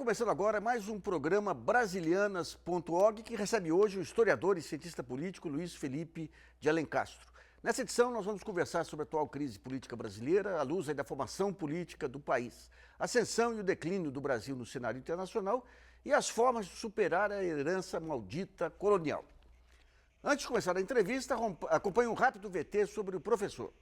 começando agora mais um programa Brasilianas.org que recebe hoje o historiador e cientista político Luiz Felipe de Alencastro. Nessa edição nós vamos conversar sobre a atual crise política brasileira à luz da formação política do país, a ascensão e o declínio do Brasil no cenário internacional e as formas de superar a herança maldita colonial. Antes de começar a entrevista, acompanhe um rápido VT sobre o professor.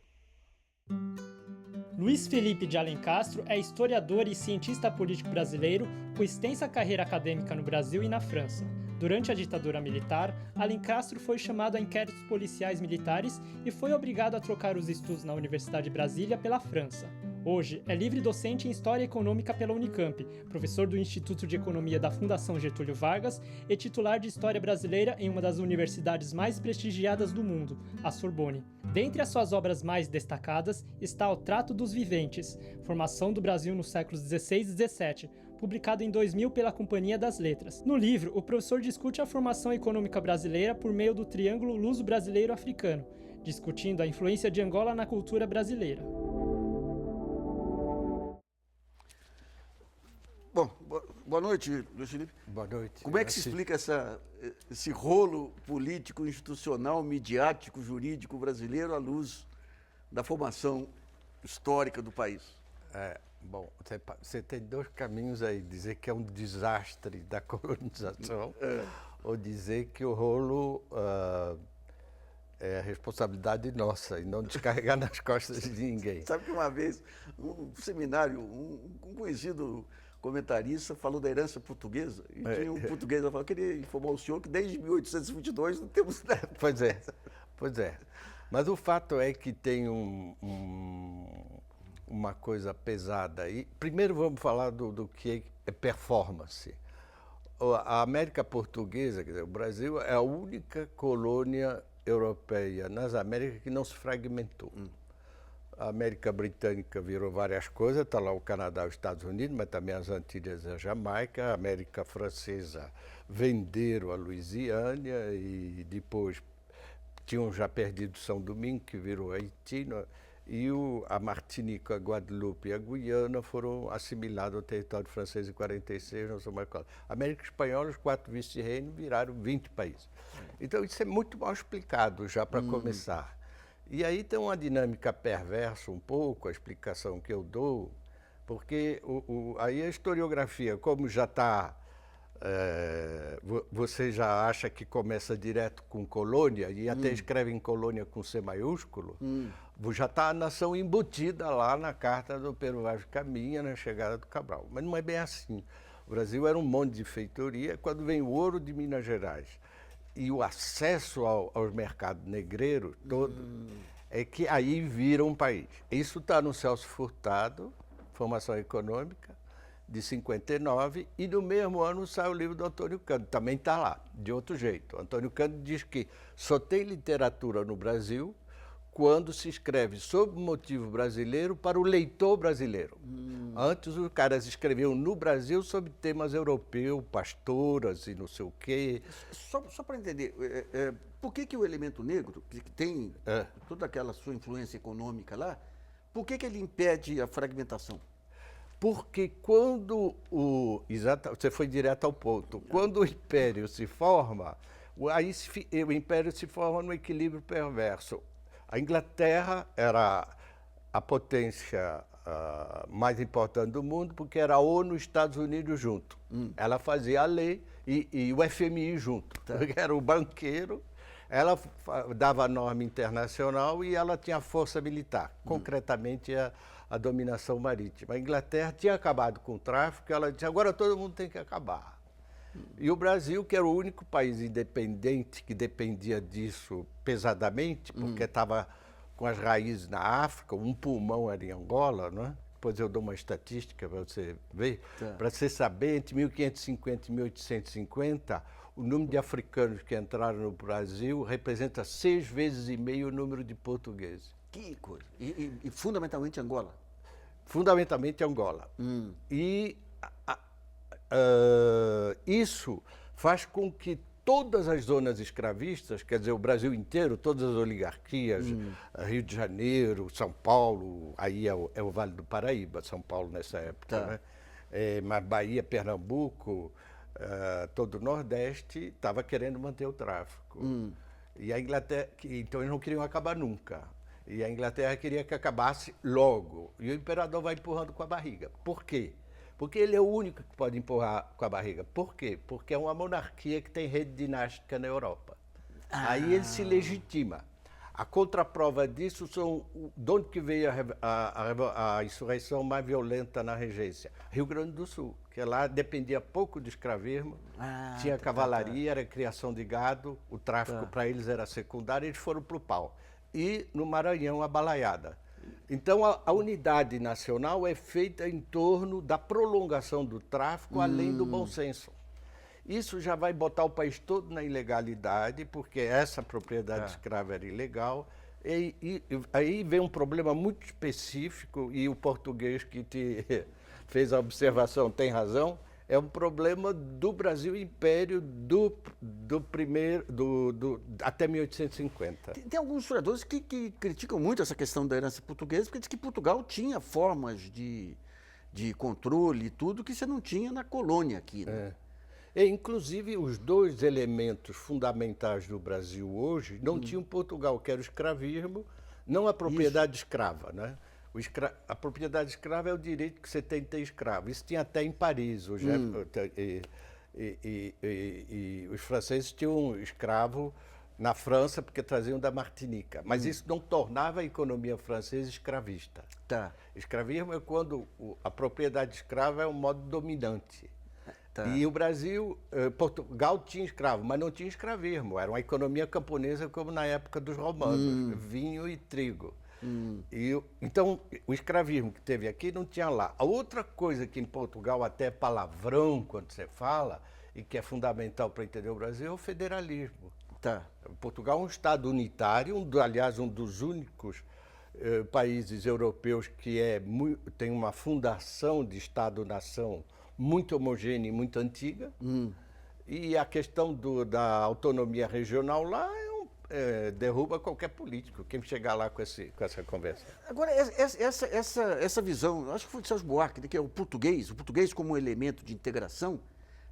Luiz Felipe de Alencastro é historiador e cientista político brasileiro com extensa carreira acadêmica no Brasil e na França. Durante a ditadura militar, Alencastro foi chamado a inquéritos policiais militares e foi obrigado a trocar os estudos na Universidade de Brasília pela França. Hoje, é livre docente em História Econômica pela Unicamp, professor do Instituto de Economia da Fundação Getúlio Vargas e titular de História Brasileira em uma das universidades mais prestigiadas do mundo, a Sorbonne. Dentre as suas obras mais destacadas está O Trato dos Viventes, Formação do Brasil nos séculos XVI e XVII, publicado em 2000 pela Companhia das Letras. No livro, o professor discute a formação econômica brasileira por meio do triângulo luso-brasileiro-africano, discutindo a influência de Angola na cultura brasileira. Bom, boa noite, Luiz Felipe. Boa noite. Como é que se explica esse rolo político, institucional, midiático, jurídico brasileiro à luz da formação histórica do país? Bom, você tem dois caminhos aí, dizer que é um desastre da colonização ou dizer que o rolo é responsabilidade nossa e não descarregar nas costas de ninguém. Sabe que uma vez, um seminário, um conhecido comentarista falou da herança portuguesa e tinha um português que falou: queria informar o senhor que desde 1822 não temos nada. Pois é. Mas o fato é que tem uma coisa pesada aí. Primeiro vamos falar do que é performance. A América Portuguesa, quer dizer, o Brasil é a única colônia europeia nas Américas que não se fragmentou. A América Britânica virou várias coisas, está lá o Canadá e os Estados Unidos, mas também as Antilhas e a Jamaica. A América Francesa venderam a Louisiana e depois tinham já perdido São Domingo, que virou Haiti, e a Martinica, a Guadeloupe e a Guiana foram assimilados ao território francês em 46, não sou mais claro. A América Espanhola, os 4 vice-reinos viraram 20 países. Então isso é muito mal explicado já para começar. E aí tem uma dinâmica perversa um pouco, a explicação que eu dou, porque aí a historiografia, como já está, você já acha que começa direto com colônia, e até escreve em colônia com C maiúsculo, já está a nação embutida lá na carta do Pero Vaz de Caminha, na chegada do Cabral. Mas não é bem assim. O Brasil era um monte de feitoria, quando vem o ouro de Minas Gerais e o acesso aos mercados negreiros, é que aí vira um país. Isso está no Celso Furtado, Formação Econômica, de 59, e no mesmo ano sai o livro do Antônio Cândido, também está lá, de outro jeito. Antônio Cândido diz que só tem literatura no Brasil quando se escreve sob motivo brasileiro para o leitor brasileiro. Antes os caras escreviam no Brasil sobre temas europeus, pastoras e não sei o quê. Só para entender, por que o elemento negro, que tem toda aquela sua influência econômica lá, por que ele impede a fragmentação? Porque quando você foi direto ao ponto, quando o império se forma, aí o império se forma num equilíbrio perverso. A Inglaterra era a potência mais importante do mundo, porque era a ONU e os Estados Unidos junto. Ela fazia a lei e o FMI junto. Porque era o banqueiro, ela dava a norma internacional e ela tinha a força militar, concretamente a dominação marítima. A Inglaterra tinha acabado com o tráfico, ela disse: agora todo mundo tem que acabar. E o Brasil, que era o único país independente que dependia disso pesadamente, porque estava com as raízes na África, um pulmão era em Angola, não é? Depois eu dou uma estatística para você ver. Para você saber, entre 1550 e 1850, o número de africanos que entraram no Brasil representa 6,5 vezes o número de portugueses. Que coisa! E fundamentalmente Angola? Fundamentalmente Angola. E isso faz com que todas as zonas escravistas, quer dizer, o Brasil inteiro, todas as oligarquias, Rio de Janeiro, São Paulo, aí é o Vale do Paraíba, São Paulo nessa época, né? mas Bahia, Pernambuco, todo o Nordeste estava querendo manter o tráfico. E a Inglaterra, então eles não queriam acabar nunca. E a Inglaterra queria que acabasse logo. E o imperador vai empurrando com a barriga. Por quê? Porque ele é o único que pode empurrar com a barriga. Por quê? Porque é uma monarquia que tem rede dinástica na Europa. Aí ele se legitima. A contraprova disso são de onde que veio a insurreição mais violenta na regência. Rio Grande do Sul, que lá dependia pouco do escravismo, tinha cavalaria, era criação de gado, o tráfico para eles era secundário, eles foram para o pau. E no Maranhão, a balaiada. Então, a unidade nacional é feita em torno da prolongação do tráfico, além do bom senso. Isso já vai botar o país todo na ilegalidade, porque essa propriedade escrava era ilegal. E aí vem um problema muito específico, e o português que te fez a observação tem razão, é um problema do Brasil Império até 1850. Tem alguns historiadores que criticam muito essa questão da herança portuguesa, porque diz que Portugal tinha formas de controle e tudo que você não tinha na colônia aqui, né? Inclusive, os dois elementos fundamentais do Brasil hoje não tinham Portugal, que era o escravismo, não a propriedade escrava, né? A propriedade escrava é o direito que você tem de ter escravo. Isso tinha até em Paris. Os franceses tinham escravo na França porque traziam da Martinica. Mas isso não tornava a economia francesa escravista. Escravismo é quando a propriedade escrava é um modo dominante. E o Brasil, Portugal tinha escravo, mas não tinha escravismo. Era uma economia camponesa como na época dos romanos, vinho e trigo. Então, o escravismo que teve aqui não tinha lá. A outra coisa que em Portugal até é palavrão quando você fala, e que é fundamental para entender o Brasil, é o federalismo. Portugal é um Estado unitário, aliás, um dos únicos países europeus que tem uma fundação de Estado-nação muito homogênea e muito antiga. E a questão da autonomia regional lá derruba qualquer político, quem chegar lá com essa conversa. Agora, essa visão, acho que foi de Sérgio Buarque, né, que é o português como um elemento de integração.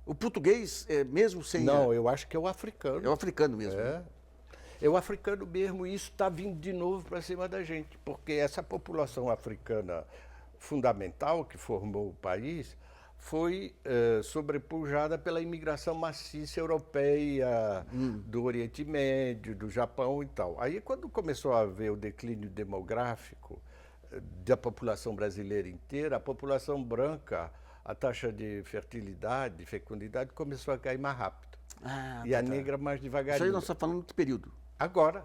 O português, mesmo sem... Não, eu acho que é o africano. É o africano mesmo. É o africano mesmo, e isso está vindo de novo para cima da gente, porque essa população africana fundamental que formou o país foi sobrepujada pela imigração maciça europeia, do Oriente Médio, do Japão e tal. Aí, quando começou a haver o declínio demográfico da população brasileira inteira, a população branca, a taxa de fertilidade, de fecundidade, começou a cair mais rápido. E a negra mais devagarinho. Isso aí nós estamos falando de que período? Agora.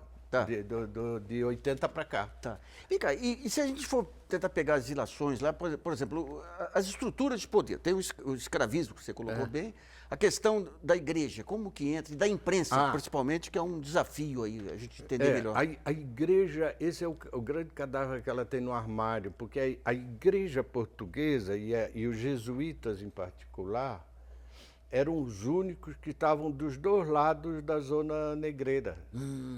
De 80 para cá. Vem cá, e se a gente for tentar pegar as ilações lá, por exemplo, as estruturas de poder, tem o escravismo, que você colocou bem, a questão da igreja, como que entra, e da imprensa, principalmente, que é um desafio aí, a gente entender melhor. A igreja, esse é o grande cadáver que ela tem no armário, porque a igreja portuguesa e os jesuítas em particular, eram os únicos que estavam dos dois lados da zona negreira,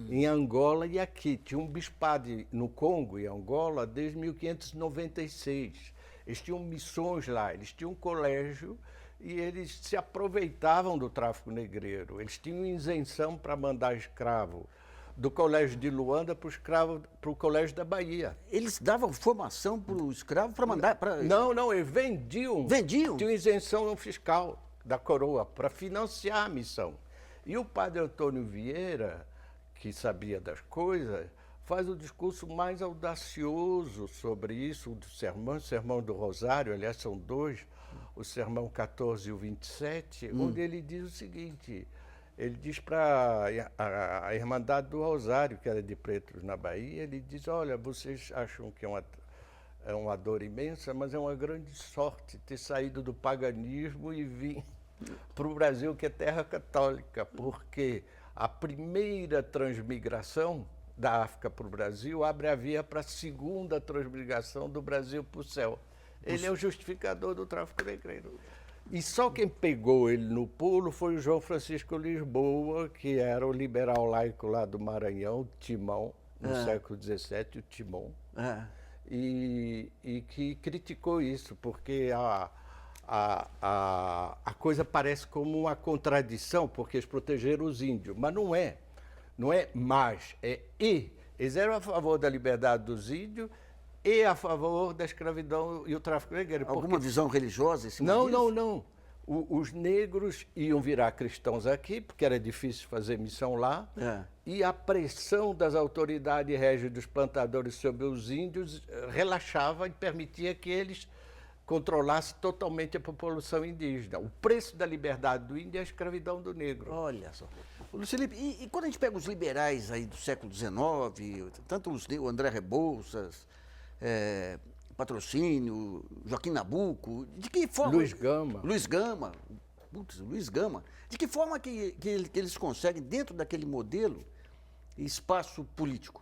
em Angola e aqui. Tinha um bispado no Congo e Angola desde 1596. Eles tinham missões lá, eles tinham um colégio e eles se aproveitavam do tráfico negreiro. Eles tinham isenção para mandar escravo do colégio de Luanda para o colégio da Bahia. Eles davam formação para o escravo para mandar... Não, eles vendiam. Vendiam? Tinham isenção fiscal da coroa para financiar a missão. E o padre Antônio Vieira, que sabia das coisas, faz o discurso mais audacioso sobre isso, do sermão do Rosário, aliás, são dois, o sermão 14 e o 27, onde ele diz o seguinte, ele diz para a Irmandade do Rosário, que era de pretos na Bahia, ele diz, olha, vocês acham que é uma dor imensa, mas é uma grande sorte ter saído do paganismo e vir para o Brasil, que é terra católica, porque a primeira transmigração da África para o Brasil abre a via para a segunda transmigração do Brasil para o céu. Ele é o justificador do tráfico negreiro. E só quem pegou ele no pulo foi o João Francisco Lisboa, que era o liberal laico lá do Maranhão, Timão, no século XVII, o Timão. E que criticou isso, porque a coisa parece como uma contradição, porque eles protegeram os índios, mas não é. Não é mas, é e. Eles eram a favor da liberdade dos índios e a favor da escravidão e o tráfico negreiro. Alguma visão religiosa em cima Não, disso? não. Os negros iam virar cristãos aqui, porque era difícil fazer missão lá, e a pressão das autoridades régias dos plantadores sobre os índios relaxava e permitia que eles controlassem totalmente a população indígena. O preço da liberdade do índio é a escravidão do negro. Olha só. Luiz Felipe, e quando a gente pega os liberais aí do século XIX, tanto o André Rebouças, Patrocínio, Joaquim Nabuco, de que forma... Luiz Gama. Luiz Gama. De que forma que eles conseguem, dentro daquele modelo, espaço político?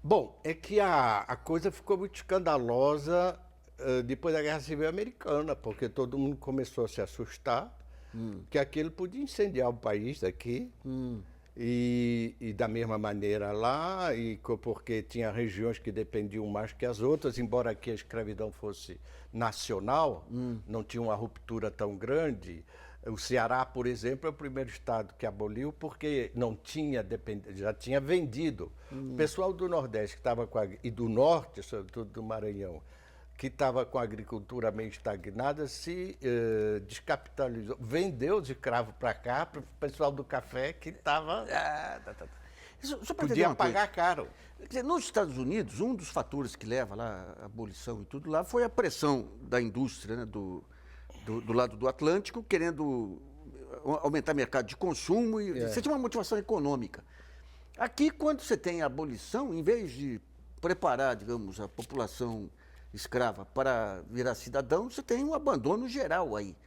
Bom, é que a coisa ficou muito escandalosa depois da Guerra Civil Americana, porque todo mundo começou a se assustar que aquilo podia incendiar o país daqui. E da mesma maneira lá, porque tinha regiões que dependiam mais que as outras, embora aqui a escravidão fosse nacional, não tinha uma ruptura tão grande. O Ceará, por exemplo, é o primeiro estado que aboliu porque não tinha já tinha vendido. O pessoal do Nordeste que estava e do Norte, sobretudo do Maranhão, que estava com a agricultura meio estagnada, se descapitalizou, vendeu os escravos para cá, para o pessoal do café que estava... Podia pagar caro. Quer dizer, nos Estados Unidos, um dos fatores que leva lá a abolição e tudo lá foi a pressão da indústria, né, do lado do Atlântico, querendo aumentar o mercado de consumo, e você tinha uma motivação econômica. Aqui, quando você tem a abolição, em vez de preparar, digamos, a população escrava para virar cidadão, você tem um abandono geral aí.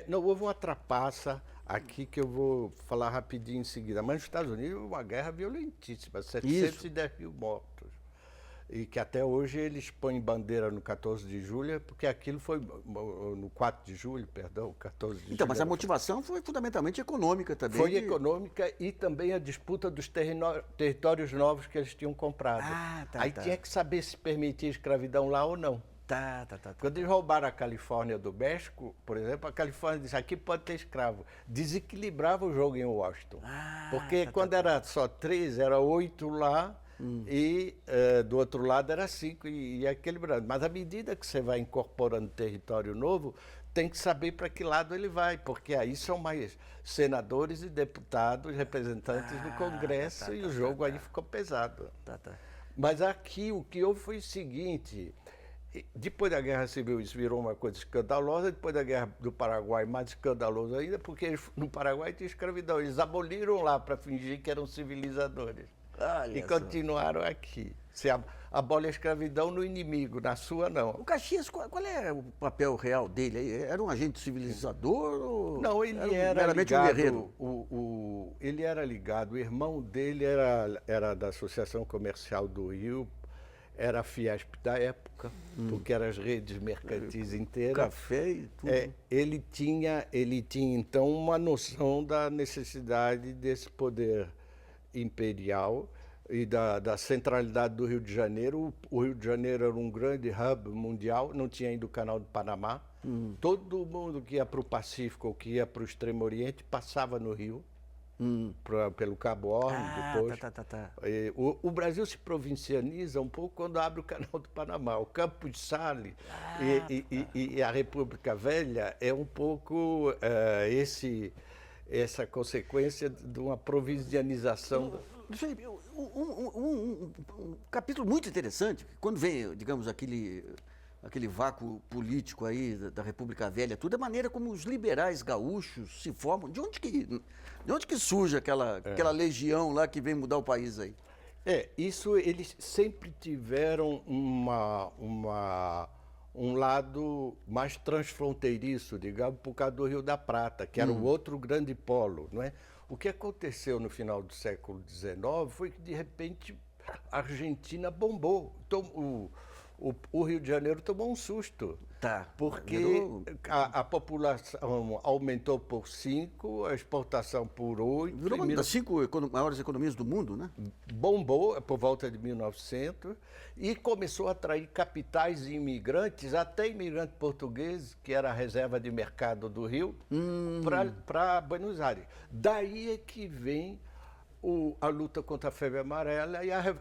Não, houve uma trapaça aqui que eu vou falar rapidinho em seguida, mas nos Estados Unidos houve uma guerra violentíssima, 710 mil mortos. E que até hoje eles põem bandeira no 14 de julho, porque aquilo foi no 4 de julho, perdão, 14 de julho. Então, mas a motivação foi fundamentalmente econômica também. Foi econômica e também a disputa dos territórios novos que eles tinham comprado. Aí tinha que saber se permitir escravidão lá ou não. Quando eles roubaram a Califórnia do México, por exemplo, a Califórnia disse, aqui pode ter escravo. Desequilibrava o jogo em Washington. Porque quando era só 3, era 8 lá, e do outro lado era 5, e equilibrando. Mas à medida que você vai incorporando território novo, tem que saber para que lado ele vai, porque aí são mais senadores e deputados, representantes do Congresso, e o jogo aí ficou pesado. Mas aqui o que houve foi o seguinte... Depois da Guerra Civil isso virou uma coisa escandalosa, depois da Guerra do Paraguai mais escandaloso ainda, porque no Paraguai tinha escravidão. Eles aboliram lá para fingir que eram civilizadores. E continuaram aqui. Você abole a escravidão no inimigo, na sua não. O Caxias, qual é o papel real dele? Era um agente civilizador ou... Não, ele era meramente ligado, um guerreiro? Ele era ligado, o irmão dele era da Associação Comercial do Rio, era a Fiesp da época, porque eram as redes mercantis inteiras. Café e tudo. Ele tinha então uma noção da necessidade desse poder imperial e da centralidade do Rio de Janeiro. O Rio de Janeiro era um grande hub mundial, não tinha ainda o Canal do Panamá. Todo mundo que ia para o Pacífico ou que ia para o Extremo Oriente passava no Rio. Pelo Cabo Horn, depois. O Brasil se provincianiza um pouco quando abre o Canal do Panamá. O Campo de Sales e a República Velha é um pouco essa consequência de uma provincianização. Felipe, um capítulo muito interessante, quando vem, digamos, aquele vácuo político aí da República Velha, tudo, a maneira como os liberais gaúchos se formam. De onde que surge aquela legião lá que vem mudar o país aí? Isso eles sempre tiveram um lado mais transfronteiriço, digamos, por causa do Rio da Prata, que era o outro grande polo, não é? O que aconteceu no final do século XIX foi que, de repente, a Argentina bombou. Então, o Rio de Janeiro tomou um susto. Tá. Porque a população aumentou por 5, a exportação por 8. Virou uma das 5 maiores economias do mundo, né? Bombou por volta de 1900 e começou a atrair capitais e imigrantes, até imigrantes portugueses, que era a reserva de mercado do Rio, para Buenos Aires. Daí é que vem a luta contra a febre amarela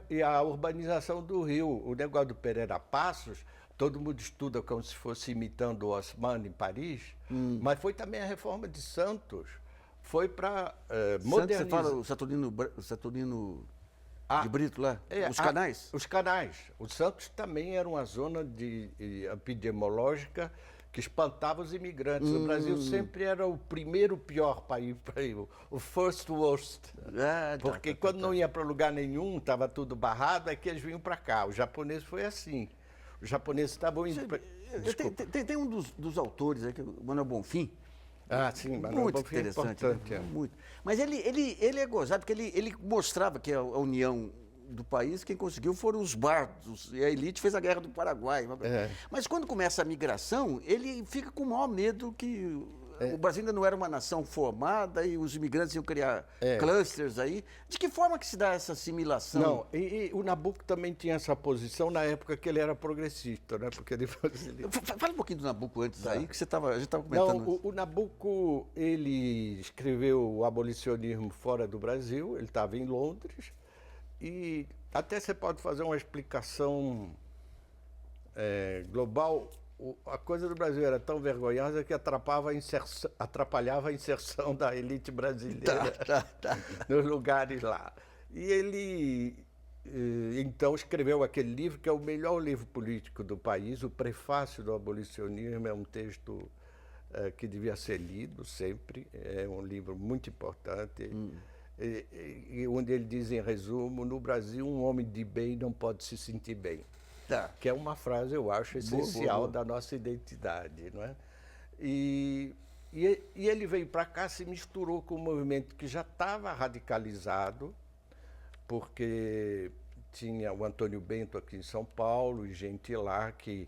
e a urbanização do Rio. O negócio do Pereira Passos, todo mundo estuda como se fosse imitando o Haussmann em Paris, mas foi também a reforma de Santos. Foi para modernizar. Você fala o Saturnino de Brito lá? Os canais? Os canais. O Santos também era uma zona epidemiológica que espantava os imigrantes. O Brasil sempre era o primeiro pior país para ir, o first worst. Porque quando não ia para lugar nenhum, estava tudo barrado, é que eles vinham para cá. O japonês foi assim. Os japoneses estavam indo... Tem um dos autores aí, que é o Manuel Bonfim. Sim, Manuel Bonfim é importante. Né? Muito. Mas ele é gozado, porque ele mostrava que a união do país, quem conseguiu foram os bardos, e a elite fez a Guerra do Paraguai. Mas quando começa a migração, ele fica com o maior medo que o Brasil ainda não era uma nação formada e os imigrantes iam criar clusters aí. De que forma que se dá essa assimilação? Não, e o Nabucco também tinha essa posição na época que ele era progressista, né? Porque depois ele... Fala um pouquinho do Nabucco antes aí, que a gente estava comentando. Não, o Nabucco, ele escreveu o abolicionismo fora do Brasil, ele estava em Londres, e até você pode fazer uma explicação global. A coisa do Brasil era tão vergonhosa que atrapalhava a inserção da elite brasileira nos lugares lá. E ele, então, escreveu aquele livro, que é o melhor livro político do país, o Prefácio do Abolicionismo. É um texto que devia ser lido sempre, é um livro muito importante. E onde ele diz, em resumo, no Brasil, um homem de bem não pode se sentir bem. Que é uma frase, eu acho, essencial da nossa identidade, não é? E ele veio para cá, se misturou com um movimento que já estava radicalizado, porque tinha o Antônio Bento aqui em São Paulo e gente lá que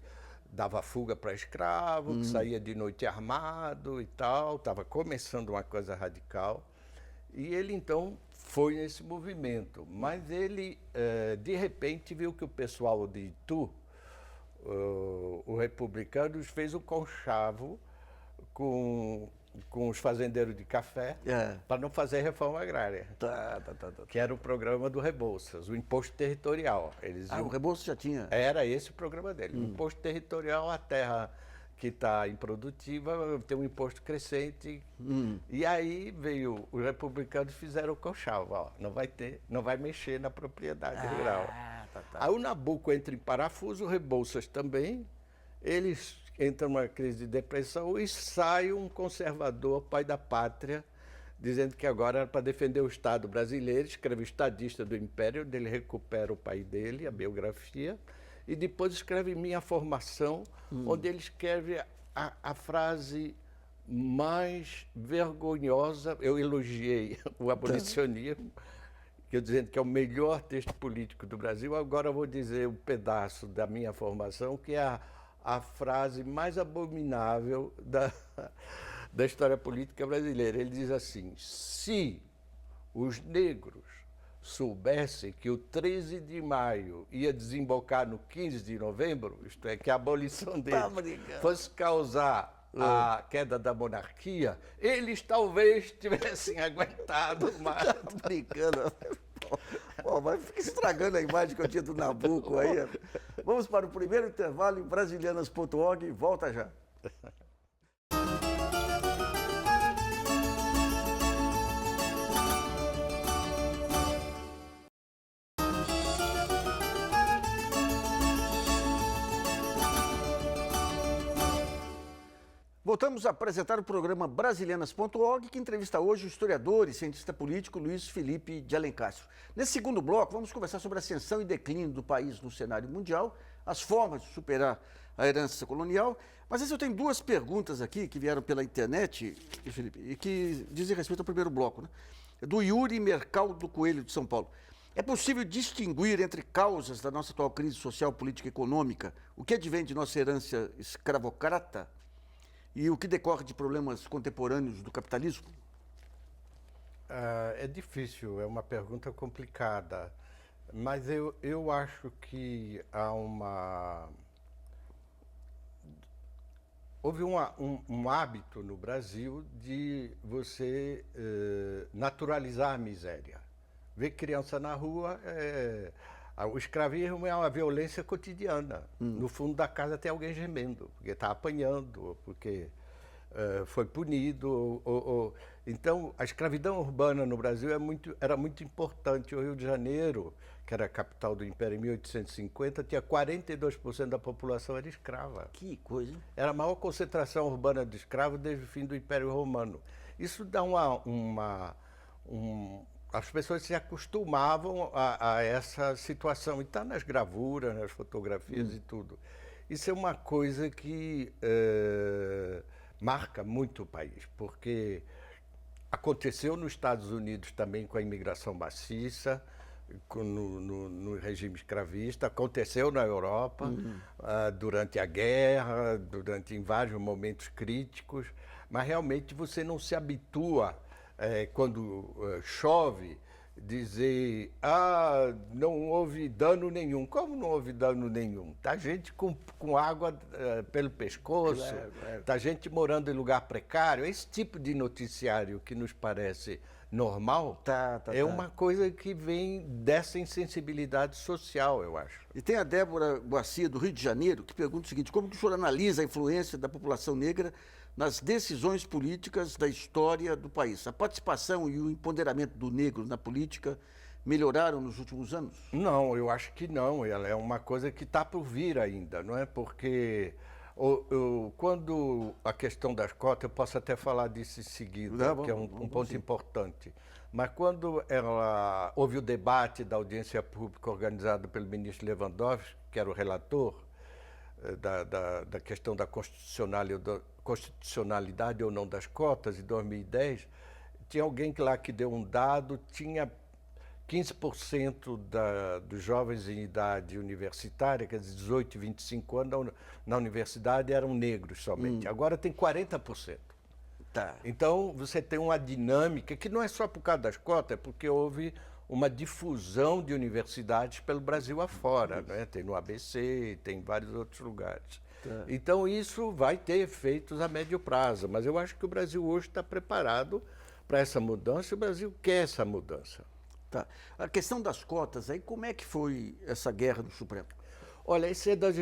dava fuga para escravo, que saía de noite armado e tal, estava começando uma coisa radical. E ele, então, foi nesse movimento, mas ele, de repente, viu que o pessoal de Itu, os republicanos, fez um conchavo com os fazendeiros de café para não fazer reforma agrária, que era o programa do Rebouças, o imposto territorial. O Rebouças já tinha? Era esse o programa dele, o imposto territorial, a terra que está improdutiva, tem um imposto crescente. E aí veio, os republicanos fizeram o conchavo, não vai mexer na propriedade rural. Aí o Nabucco entra em parafuso, o Rebouças também, eles entram numa crise de depressão e sai um conservador, pai da pátria, dizendo que agora era para defender o Estado brasileiro, escreve Estadista do Império, onde ele recupera o pai dele, a biografia, e depois escreve Minha Formação, onde ele escreve a frase mais vergonhosa. Eu elogiei o abolicionismo, que eu dizendo que é o melhor texto político do Brasil. Agora eu vou dizer um pedaço da Minha Formação, que é a frase mais abominável da história política brasileira. Ele diz assim: se os negros soubessem que o 13 de maio ia desembocar no 15 de novembro, isto é, que a abolição dele fosse causar a queda da monarquia, eles talvez tivessem aguentado mais. Tá brincando. Pô, mas fica estragando a imagem que eu tinha do Nabucco aí. Vamos para o primeiro intervalo em brasilianas.org e volta já. Voltamos a apresentar o programa Brasilianas.org, que entrevista hoje o historiador e cientista político Luiz Felipe de Alencastro. Nesse segundo bloco, vamos conversar sobre a ascensão e declínio do país no cenário mundial, as formas de superar a herança colonial. Mas eu tenho duas perguntas aqui que vieram pela internet, Felipe, e que dizem respeito ao primeiro bloco, né? Do Yuri Mercaldo Coelho, de São Paulo. É possível distinguir entre causas da nossa atual crise social, política e econômica o que advém de nossa herança escravocrata e o que decorre de problemas contemporâneos do capitalismo? É difícil, é uma pergunta complicada, mas eu acho que houve um hábito no Brasil de você naturalizar a miséria. Ver criança na rua, o escravismo é uma violência cotidiana. No fundo da casa tem alguém gemendo, porque está apanhando, porque foi punido. Então, a escravidão urbana no Brasil era muito importante. O Rio de Janeiro, que era a capital do Império em 1850, tinha 42% da população era escrava. Que coisa, hein? Era a maior concentração urbana de escravos desde o fim do Império Romano. Isso dá as pessoas se acostumavam a essa situação. E está nas gravuras, nas fotografias e tudo. Isso é uma coisa que marca muito o país, porque aconteceu nos Estados Unidos também com a imigração maciça, no regime escravista, aconteceu na Europa durante a guerra, em vários momentos críticos, mas realmente você não se habitua, quando chove, dizer, não houve dano nenhum. Como não houve dano nenhum? Tá gente com água pelo pescoço, tá gente morando em lugar precário. Esse tipo de noticiário que nos parece normal uma coisa que vem dessa insensibilidade social, eu acho. E tem a Débora Guacia, do Rio de Janeiro, que pergunta o seguinte: como que o senhor analisa a influência da população negra nas decisões políticas da história do país? A participação e o empoderamento do negro na política melhoraram nos últimos anos? Não, eu acho que não. Ela é uma coisa que está por vir ainda, não é? Porque quando a questão das cotas, eu posso até falar disso em seguida, que é um ponto importante. Mas quando houve o debate da audiência pública organizada pelo ministro Lewandowski, que era o relator da questão da constitucionalidade ou não das cotas, em 2010, tinha alguém lá que deu um dado, tinha 15% dos jovens em idade universitária, quer dizer, 18 e 25 anos, na universidade eram negros somente. Agora tem 40%. Tá. Então, você tem uma dinâmica que não é só por causa das cotas, é porque houve uma difusão de universidades pelo Brasil afora, né? Tem no ABC, tem em vários outros lugares. Tá. Então, isso vai ter efeitos a médio prazo, mas eu acho que o Brasil hoje está preparado para essa mudança, e o Brasil quer essa mudança. Tá. A questão das cotas, aí como é que foi essa guerra no Supremo? Olha, isso é das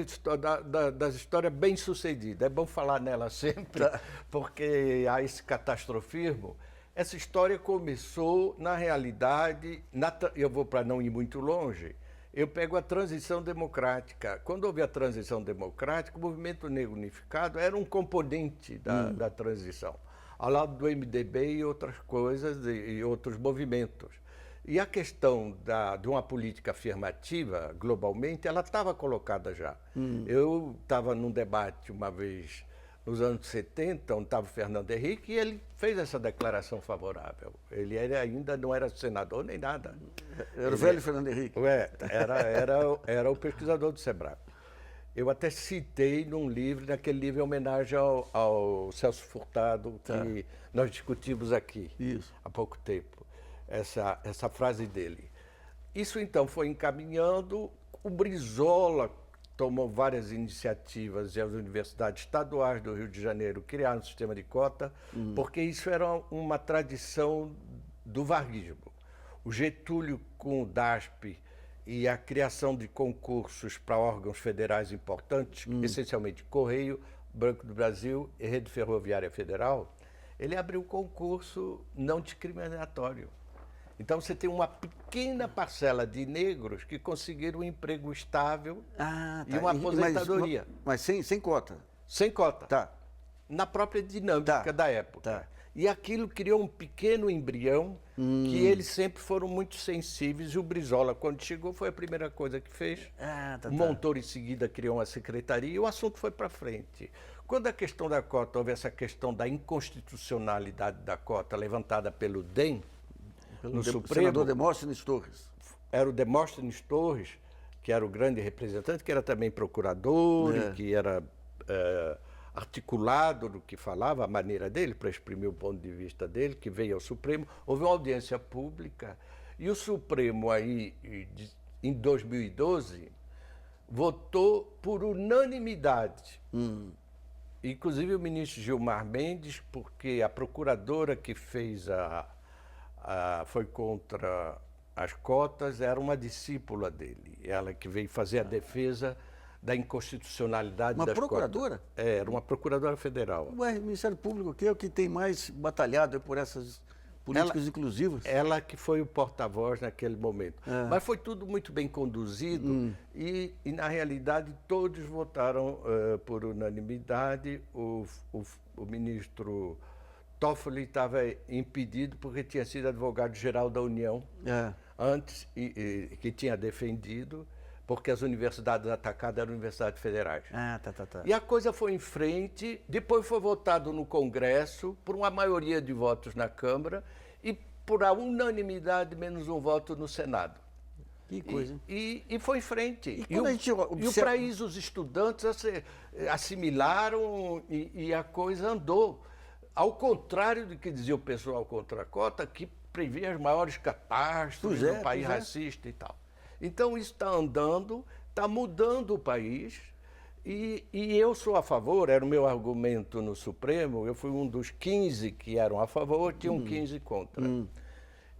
histórias bem-sucedidas. É bom falar nela sempre, porque há esse catastrofismo. Essa história começou, na realidade, eu vou para não ir muito longe, eu pego a transição democrática. Quando houve a transição democrática, o movimento negro unificado era um componente da transição, ao lado do MDB e outras coisas, e outros movimentos. E a questão de uma política afirmativa, globalmente, ela estava colocada já. Eu estava num debate uma vez, nos anos 70, onde estava o Fernando Henrique, e ele fez essa declaração favorável. Ele ainda não era senador nem nada. Era o velho Fernando Henrique. Era o pesquisador do Sebrae. Eu até citei num livro, naquele livro em homenagem ao Celso Furtado, que nós discutimos aqui há pouco tempo. Essa frase dele. Isso, então, foi encaminhando. O Brizola tomou várias iniciativas e as universidades estaduais do Rio de Janeiro criaram um sistema de cota, porque isso era uma tradição do varguismo. O Getúlio, com o DASP e a criação de concursos para órgãos federais importantes, essencialmente Correio, Banco do Brasil e Rede Ferroviária Federal, ele abriu concurso não discriminatório. Então, você tem uma pequena parcela de negros que conseguiram um emprego estável e uma aposentadoria. Mas sem cota? Sem cota. Tá. Na própria dinâmica da época. Tá. E aquilo criou um pequeno embrião que eles sempre foram muito sensíveis. E o Brizola, quando chegou, foi a primeira coisa que fez. O Montoro, em seguida, criou uma secretaria e o assunto foi para frente. Quando a questão da cota, houve essa questão da inconstitucionalidade da cota levantada pelo DEM, no Supremo, senador Demóstenes Torres. era o Demóstenes Torres, que era o grande representante, que era também procurador e que era articulado no que falava, a maneira dele, para exprimir o ponto de vista dele, que veio ao Supremo. Houve uma audiência pública e o Supremo aí, em 2012, votou por unanimidade. Inclusive o ministro Gilmar Mendes, porque a procuradora que fez foi contra as cotas era uma discípula dele, ela que veio fazer a defesa da inconstitucionalidade das cotas. Uma procuradora? Era uma procuradora federal. Ué, o Ministério Público aqui é o que tem mais batalhado por essas políticas inclusivas. Ela que foi o porta-voz naquele momento. Mas foi tudo muito bem conduzido e na realidade, todos votaram por unanimidade. O ministro Toffoli estava impedido porque tinha sido advogado-geral da União antes, que tinha defendido, porque as universidades atacadas eram universidades federais. E a coisa foi em frente, depois foi votado no Congresso, por uma maioria de votos na Câmara, e por a unanimidade, menos um voto no Senado. Que coisa. E foi em frente. E o país, os estudantes assimilaram e a coisa andou. Ao contrário do que dizia o pessoal contra a cota, que previa as maiores catástrofes no país racista e tal. Então, isso está andando, está mudando o país, e eu sou a favor, era o meu argumento no Supremo, eu fui um dos 15 que eram a favor, tinham 15 contra.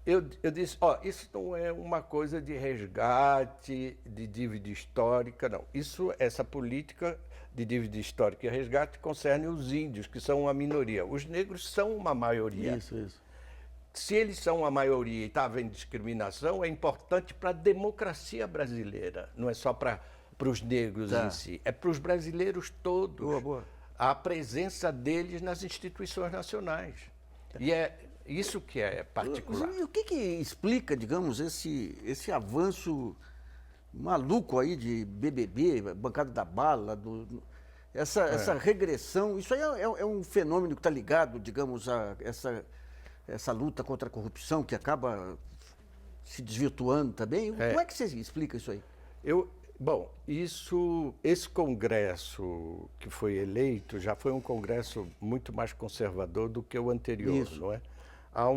Eu disse, isso não é uma coisa de resgate, de dívida histórica, não. Essa política de dívida histórica e resgate concerne os índios, que são uma minoria. Os negros são uma maioria. Isso. Se eles são uma maioria e está havendo discriminação, é importante para a democracia brasileira, não é só para os negros em si, é para os brasileiros todos. A presença deles nas instituições nacionais. E é isso que é particular. E o que explica, digamos, esse avanço maluco aí de BBB, bancada da bala, essa regressão? Isso aí é um fenômeno que está ligado, digamos, a essa luta contra a corrupção que acaba se desvirtuando também? Como é que você explica isso aí? Bom, esse Congresso que foi eleito já foi um Congresso muito mais conservador do que o anterior, não é? Há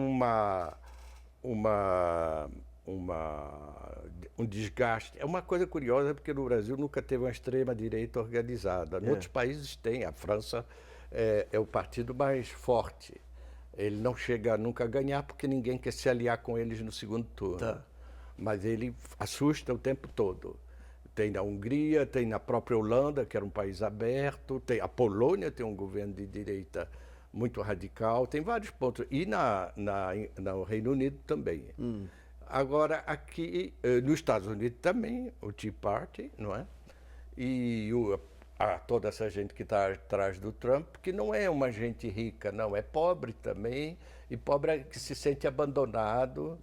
um desgaste. É uma coisa curiosa, porque no Brasil nunca teve uma extrema-direita organizada. Em outros países tem. A França é o partido mais forte. Ele não chega nunca a ganhar porque ninguém quer se aliar com eles no segundo turno. Mas ele assusta o tempo todo. Tem na Hungria, tem na própria Holanda, que era um país aberto, a Polônia tem um governo de direita muito radical, tem vários pontos. E no Reino Unido também. Agora, aqui, nos Estados Unidos também, o Tea Party, não é? E toda essa gente que está atrás do Trump, que não é uma gente rica, não, é pobre também, e pobre é que se sente abandonado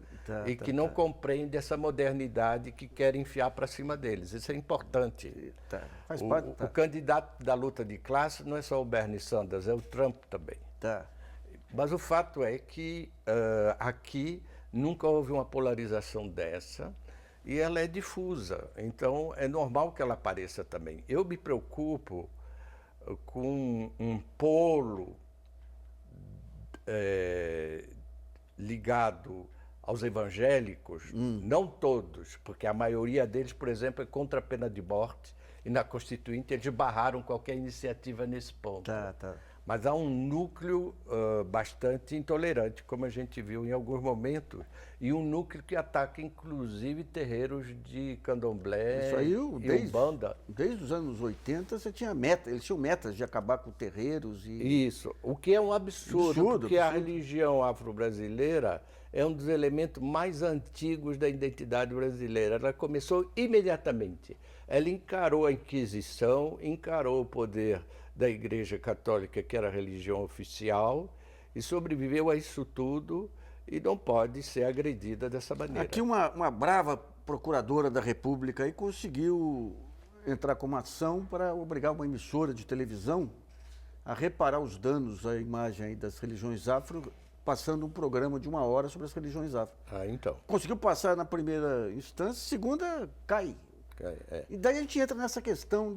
e que não compreende essa modernidade que quer enfiar para cima deles. Isso é importante. Faz parte, o candidato da luta de classe não é só o Bernie Sanders, é o Trump também. Mas o fato é que aqui nunca houve uma polarização dessa, e ela é difusa, então é normal que ela apareça também. Eu me preocupo com um polo ligado aos evangélicos, não todos, porque a maioria deles, por exemplo, é contra a pena de morte, e na Constituinte eles barraram qualquer iniciativa nesse ponto. Mas há um núcleo bastante intolerante, como a gente viu em alguns momentos, e um núcleo que ataca inclusive terreiros de candomblé e umbanda. Desde os anos 80 você tinha eles tinham metas de acabar com terreiros. Isso, o que é um absurdo, porque a religião afro-brasileira é um dos elementos mais antigos da identidade brasileira. Ela começou imediatamente. Ela encarou a Inquisição, encarou o poder da Igreja Católica, que era a religião oficial, e sobreviveu a isso tudo e não pode ser agredida dessa maneira. Aqui uma brava procuradora da República aí conseguiu entrar com uma ação para obrigar uma emissora de televisão a reparar os danos à imagem aí das religiões afro passando um programa de 1 hora sobre as religiões afro. Ah, então. Conseguiu passar na primeira instância, segunda cai. E daí a gente entra nessa questão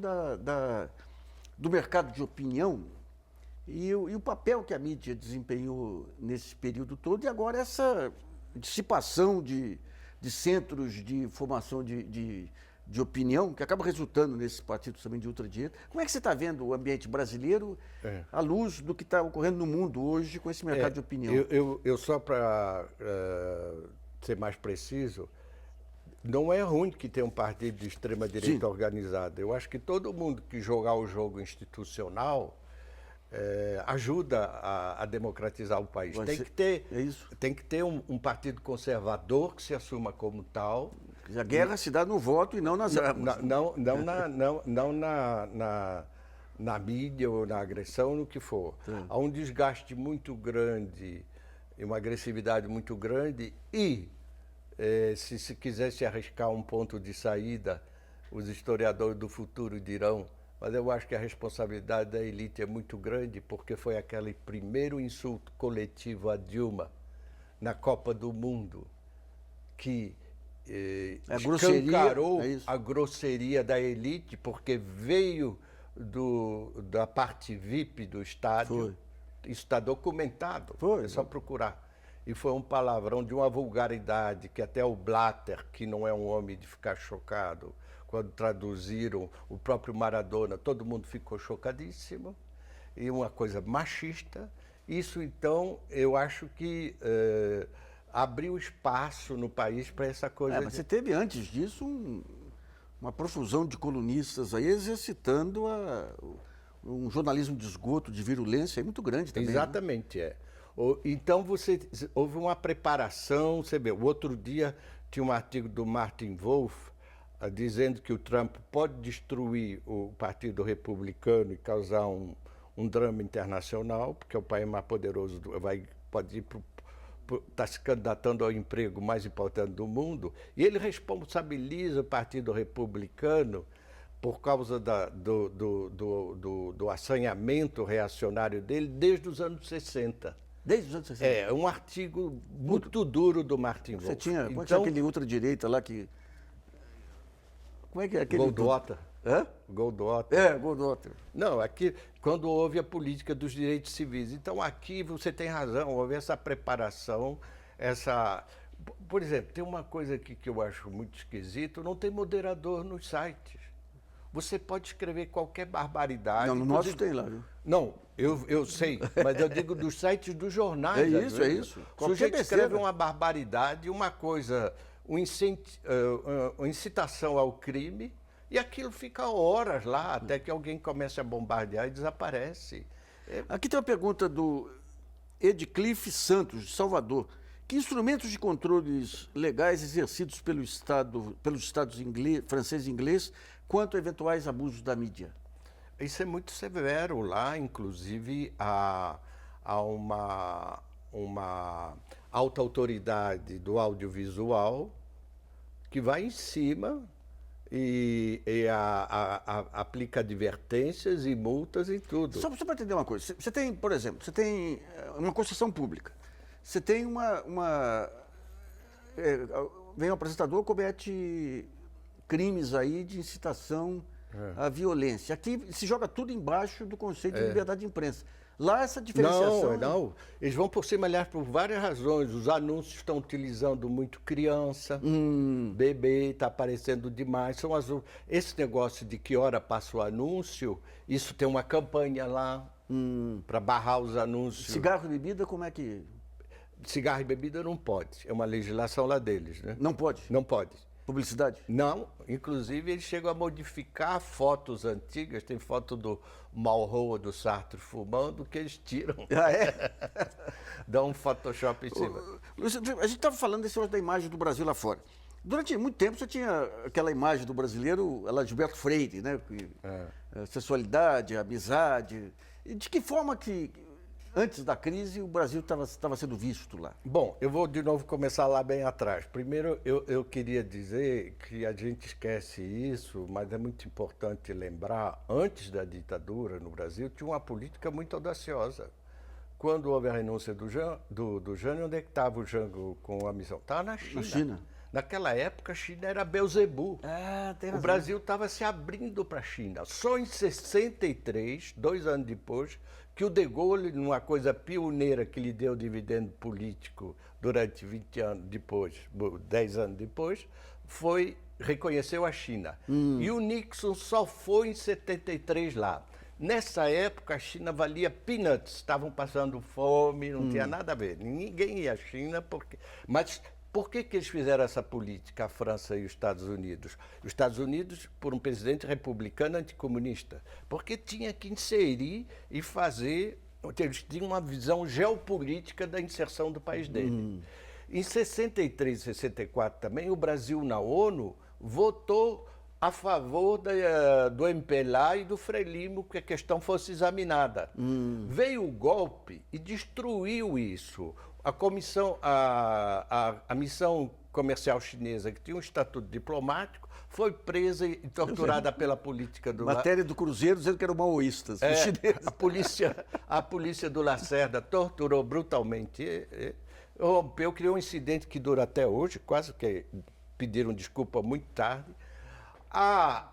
do mercado de opinião e o papel que a mídia desempenhou nesse período todo, e agora essa dissipação de centros de formação de opinião, que acaba resultando nesses partidos também de ultradireita. Como é que você está vendo o ambiente brasileiro à luz do que está ocorrendo no mundo hoje com esse mercado de opinião? Eu só para ser mais preciso, não é ruim que tenha um partido de extrema-direita organizado. Eu acho que todo mundo que jogar o jogo institucional ajuda a democratizar o país. Tem que ter um partido conservador que se assuma como tal. A guerra se dá no voto e não nas armas. Não na mídia ou na agressão, no que for. Há um desgaste muito grande, uma agressividade muito grande e, se quisesse arriscar um ponto de saída, os historiadores do futuro dirão, mas eu acho que a responsabilidade da elite é muito grande, porque foi aquele primeiro insulto coletivo a Dilma na Copa do Mundo que escancarou a grosseria da elite, porque veio da parte VIP do estádio. Isso está documentado, é só procurar. E foi um palavrão de uma vulgaridade que até o Blatter, que não é um homem de ficar chocado, quando traduziram o próprio Maradona, todo mundo ficou chocadíssimo. E uma coisa machista. Isso, então, eu acho que abriu espaço no país para essa coisa. Mas você teve antes disso uma profusão de colunistas aí exercitando um jornalismo de esgoto, de virulência muito grande também. Exatamente, né? Então houve uma preparação, você vê, o outro dia tinha um artigo do Martin Wolf dizendo que o Trump pode destruir o Partido Republicano e causar um drama internacional, porque é o país mais poderoso, pode ir está se candidatando ao emprego mais importante do mundo, e ele responsabiliza o Partido Republicano por causa do assanhamento reacionário dele desde os anos 60. Desde os anos 60? É um artigo muito duro do Martin Wolf. Você tinha, como é que é aquele ultradireita lá que... Como é que é aquele... Goldwater. Hã? Goldwater. Goldwater. Não, aqui, quando houve a política dos direitos civis. Então, aqui você tem razão, houve essa preparação, Por exemplo, tem uma coisa aqui que eu acho muito esquisito, não tem moderador nos sites. Você pode escrever qualquer barbaridade. Não, no nosso tem lá, viu? Não, eu sei, mas eu digo dos sites dos jornais. É isso. O sujeito escreve uma barbaridade, uma coisa, uma incitação ao crime, e aquilo fica horas lá, até que alguém comece a bombardear e desaparece. Aqui tem uma pergunta do Edclife Santos, de Salvador. Que instrumentos de controles legais exercidos pelos estados francês e inglês quanto a eventuais abusos da mídia? Isso é muito severo. Lá, inclusive, há uma alta autoridade do audiovisual que vai em cima e aplica advertências e multas em tudo. Só para entender uma coisa, você tem, por exemplo, você tem uma concessão pública, você tem vem um apresentador, comete crimes aí de incitação à violência. Aqui se joga tudo embaixo do conceito de liberdade de imprensa. Lá essa diferenciação... Não. Eles vão por cima, aliás, por várias razões. Os anúncios estão utilizando muito criança, bebê, está aparecendo demais. Esse negócio de que hora passa o anúncio, isso tem uma campanha lá para barrar os anúncios. Cigarro e bebida, como é que... Cigarro e bebida não pode. É uma legislação lá deles, né? Não pode? Não pode. Publicidade? Não, inclusive eles chegam a modificar fotos antigas, tem foto do Malraux, do Sartre fumando, que eles tiram. Ah, é? Dá um Photoshop em cima. Luiz, a gente estava falando desse hoje da imagem do Brasil lá fora. Durante muito tempo você tinha aquela imagem do brasileiro, ela Gilberto Freire, né? Sensualidade, amizade. E de que forma que... Antes da crise, o Brasil estava sendo visto lá. Bom, eu vou de novo começar lá bem atrás. Primeiro, eu queria dizer que a gente esquece isso, mas é muito importante lembrar, antes da ditadura no Brasil, tinha uma política muito audaciosa. quando houve a renúncia do Jânio, onde é que estava o Jango com a missão? Estava na China. Na China. Naquela época, a China era Beelzebub. Tem O razão. Brasil estava se abrindo para a China. Só em 63, 2 anos depois, que o De Gaulle, numa coisa pioneira que lhe deu dividendo político durante 20 anos depois, 10 anos depois, reconheceu a China. E o Nixon só foi em 73 lá. Nessa época, a China valia peanuts, estavam passando fome, não tinha nada a ver. Ninguém ia à China, mas por que eles fizeram essa política, a França e os Estados Unidos? Os Estados Unidos, por um presidente republicano anticomunista, porque tinha que inserir e fazer, eles tinham uma visão geopolítica da inserção do país dele. Em 63 e 64 também, o Brasil na ONU votou a favor do MPLA e do Frelimo que a questão fosse examinada. Veio o golpe e destruiu isso. A missão comercial chinesa, que tinha um estatuto diplomático, foi presa e torturada pela política do... Matéria do Cruzeiro dizendo que eram maoístas, os chineses. A polícia do Lacerda torturou brutalmente. Rompeu, criou um incidente que dura até hoje, quase que pediram desculpa muito tarde.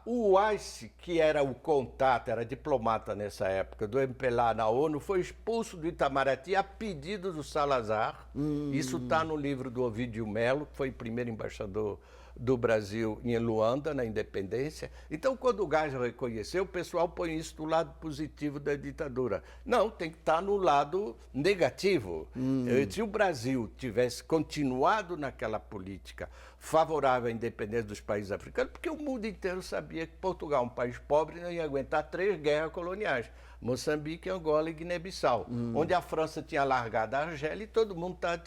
O Weiss, que era o contato, era diplomata nessa época, do MPLA na ONU, foi expulso do Itamaraty a pedido do Salazar. Isso está no livro do Ovidio Melo, que foi o primeiro embaixador do Brasil em Luanda, na independência. Então, quando o Geisel reconheceu, o pessoal põe isso do lado positivo da ditadura. Não, tem que estar no lado negativo. Se o Brasil tivesse continuado naquela política favorável à independência dos países africanos, porque o mundo inteiro sabia que Portugal, um país pobre, não ia aguentar 3 guerras coloniais. Moçambique, Angola e Guiné-Bissau, onde a França tinha largado a Argélia e todo mundo estava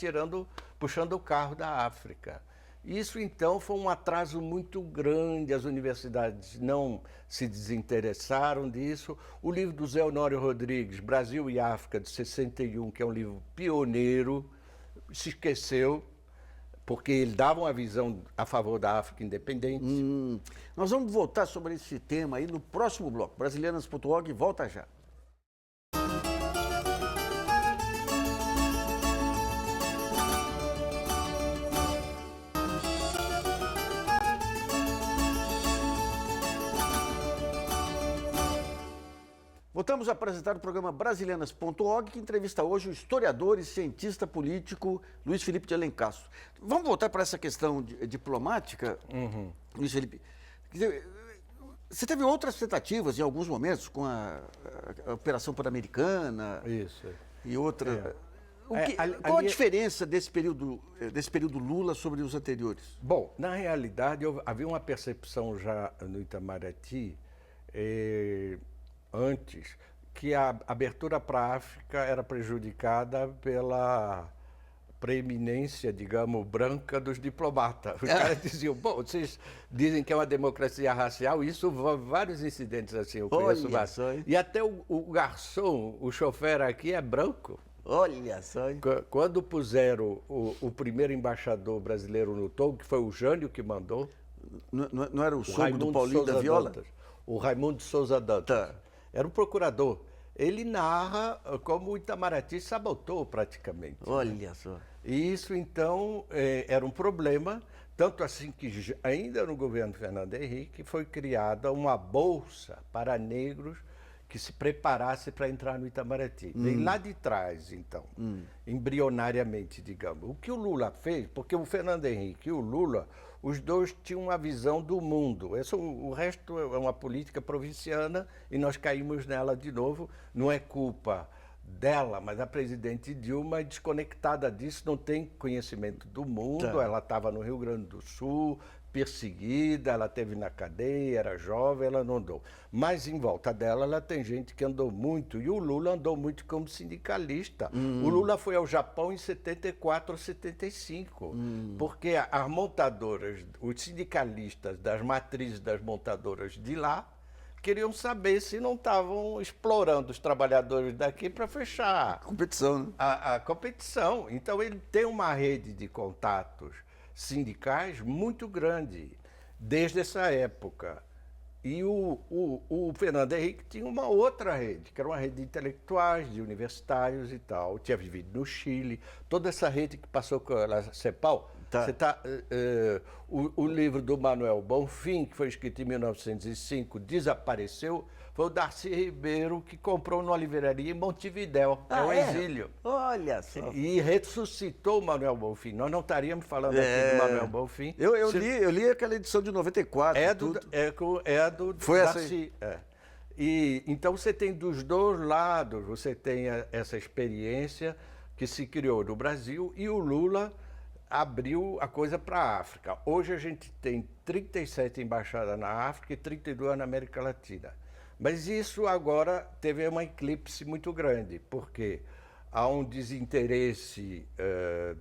puxando o carro da África. Isso, então, foi um atraso muito grande, as universidades não se desinteressaram disso. O livro do Zé Honório Rodrigues, Brasil e África, de 61, que é um livro pioneiro, se esqueceu, porque ele dava uma visão a favor da África independente. Nós vamos voltar sobre esse tema aí no próximo bloco. Brasilianas.org volta já. Voltamos a apresentar o programa Brasilianas.org, que entrevista hoje o historiador e cientista político Luiz Felipe de Alencastro. Vamos voltar para essa questão diplomática, Luiz Felipe. Quer dizer, você teve outras tentativas em alguns momentos com a Operação Pan-Americana. Isso. E outra. Qual a diferença desse período Lula sobre os anteriores? Bom, na realidade, havia uma percepção já no Itamaraty, antes, que a abertura para a África era prejudicada pela preeminência, digamos, branca dos diplomatas. Os caras diziam, bom, vocês dizem que é uma democracia racial, isso vários incidentes assim, eu conheço vários. E até o garçom, o chofer aqui é branco. Olha só. Quando puseram o primeiro embaixador brasileiro no Togo, que foi o Jânio que mandou. Não era o sogro do Paulinho da Viola? O Raimundo Souza Dantas. Era um procurador. Ele narra como o Itamaraty sabotou praticamente. Olha só. E isso, então, era um problema, tanto assim que ainda no governo Fernando Henrique foi criada uma bolsa para negros que se preparasse para entrar no Itamaraty. Vem lá de trás, então, embrionariamente, digamos. O que o Lula fez, porque o Fernando Henrique e o Lula, os dois tinham uma visão do mundo. O resto é uma política provinciana e nós caímos nela de novo. Não é culpa dela, mas a presidente Dilma é desconectada disso, não tem conhecimento do mundo. Tá. Ela estava no Rio Grande do Sul, perseguida, ela esteve na cadeia, era jovem, ela não andou. Mas em volta dela, ela tem gente que andou muito, e o Lula andou muito como sindicalista. O Lula foi ao Japão em 74 ou 75, porque as montadoras, os sindicalistas das matrizes das montadoras de lá, queriam saber se não estavam explorando os trabalhadores daqui para fechar Competição, né? a competição. Então ele tem uma rede de contatos sindicais muito grande desde essa época. E o Fernando Henrique tinha uma outra rede, que era uma rede de intelectuais, de universitários e tal. Tinha vivido no Chile. Toda essa rede que passou com a CEPAL. Tá. O livro do Manuel Bonfim, que foi escrito em 1905, desapareceu. Foi o Darcy Ribeiro que comprou numa livraria em Montevidéu, o exílio. Olha só. E ressuscitou o Manuel Bonfim. Nós não estaríamos falando aqui do Manuel Bonfim. Eu li aquela edição de 94. É a do Foi Darcy. E então você tem dos dois lados, você tem essa experiência que se criou no Brasil e o Lula abriu a coisa para a África. Hoje a gente tem 37 embaixadas na África e 32 na América Latina. Mas isso agora teve uma eclipse muito grande, porque há um desinteresse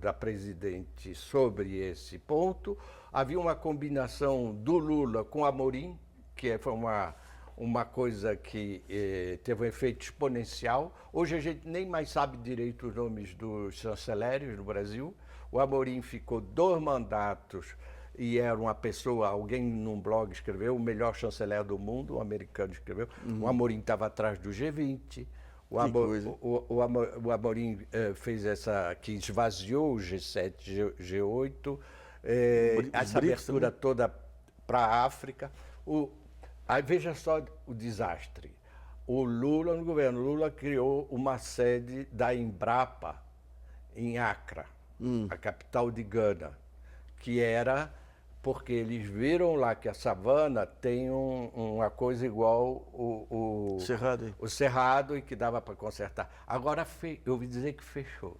da presidente sobre esse ponto. Havia uma combinação do Lula com Amorim, que foi uma coisa que teve um efeito exponencial. Hoje a gente nem mais sabe direito os nomes dos chanceleres no Brasil. O Amorim ficou 2 mandatos e era uma pessoa, alguém num blog escreveu, o melhor chanceler do mundo, um americano escreveu. O Amorim estava atrás do G20. O Amorim fez que esvaziou o G7, G8, essa abertura toda para a África. Aí veja só o desastre. O Lula, no governo Lula, criou uma sede da Embrapa em Accra, a capital de Gana, que era porque eles viram lá que a savana tem uma coisa igual o Cerrado e que dava para consertar. Agora, eu ouvi dizer que fechou.